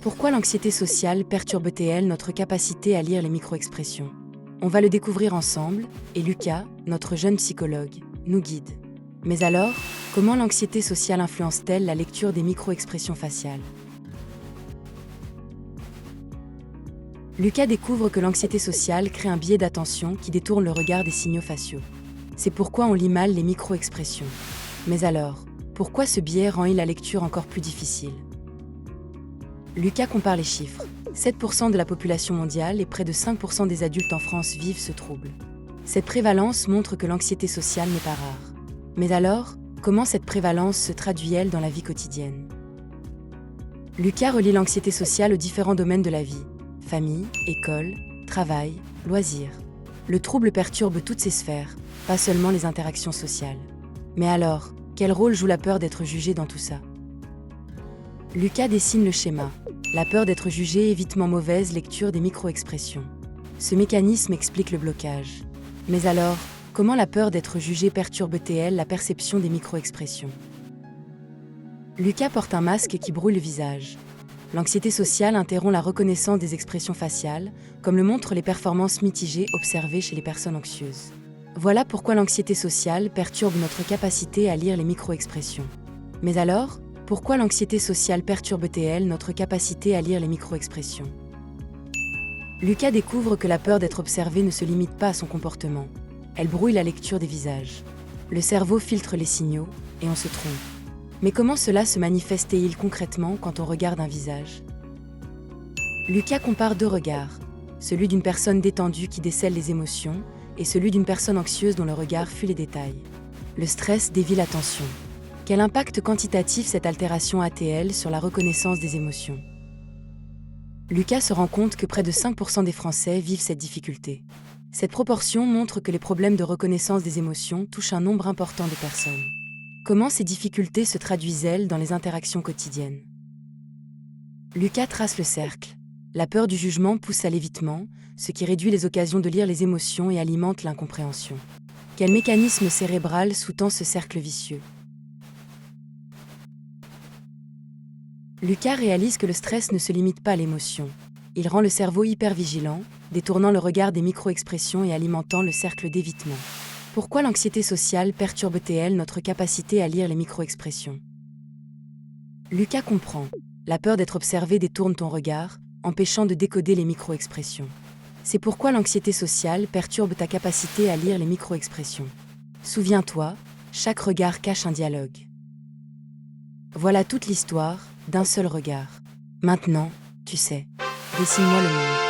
Pourquoi l'anxiété sociale perturbe-t-elle notre capacité à lire les micro-expressions? On va le découvrir ensemble, et Lucas, notre jeune psychologue, nous guide. Mais alors, comment l'anxiété sociale influence-t-elle la lecture des micro-expressions faciales? Lucas découvre que l'anxiété sociale crée un biais d'attention qui détourne le regard des signaux faciaux. C'est pourquoi on lit mal les micro-expressions. Mais alors, pourquoi ce biais rend-il la lecture encore plus difficile? Lucas compare les chiffres. 7% de la population mondiale et près de 5% des adultes en France vivent ce trouble. Cette prévalence montre que l'anxiété sociale n'est pas rare. Mais alors, comment cette prévalence se traduit-elle dans la vie quotidienne? Lucas relie l'anxiété sociale aux différents domaines de la vie: famille, école, travail, loisirs. Le trouble perturbe toutes ces sphères, pas seulement les interactions sociales. Mais alors, quel rôle joue la peur d'être jugé dans tout ça? Lucas dessine le schéma. La peur d'être jugé, évitement mauvaise lecture des micro-expressions. Ce mécanisme explique le blocage. Mais alors, comment la peur d'être jugé perturbe-t-elle la perception des micro-expressions? Lucas porte un masque qui brouille le visage. L'anxiété sociale interrompt la reconnaissance des expressions faciales, comme le montrent les performances mitigées observées chez les personnes anxieuses. Voilà pourquoi l'anxiété sociale perturbe notre capacité à lire les micro-expressions. Mais alors, pourquoi l'anxiété sociale perturbe-t-elle notre capacité à lire les micro-expressions? Lucas découvre que la peur d'être observé ne se limite pas à son comportement. Elle brouille la lecture des visages. Le cerveau filtre les signaux, et on se trompe. Mais comment cela se manifeste-t-il concrètement quand on regarde un visage? Lucas compare deux regards, celui d'une personne détendue qui décèle les émotions, et celui d'une personne anxieuse dont le regard fuit les détails. Le stress dévie l'attention. Quel impact quantitatif cette altération a-t-elle sur la reconnaissance des émotions? Lucas se rend compte que près de 5% des Français vivent cette difficulté. Cette proportion montre que les problèmes de reconnaissance des émotions touchent un nombre important de personnes. Comment ces difficultés se traduisent-elles dans les interactions quotidiennes? Lucas trace le cercle. La peur du jugement pousse à l'évitement, ce qui réduit les occasions de lire les émotions et alimente l'incompréhension. Quel mécanisme cérébral sous-tend ce cercle vicieux? Lucas réalise que le stress ne se limite pas à l'émotion. Il rend le cerveau hypervigilant, détournant le regard des micro-expressions et alimentant le cercle d'évitement. Pourquoi l'anxiété sociale perturbe-t-elle notre capacité à lire les micro-expressions? Lucas comprend. La peur d'être observé détourne ton regard, empêchant de décoder les micro-expressions. C'est pourquoi l'anxiété sociale perturbe ta capacité à lire les micro-expressions. Souviens-toi, chaque regard cache un dialogue. Voilà toute l'histoire d'un seul regard. Maintenant, tu sais. Dessine-moi le monde.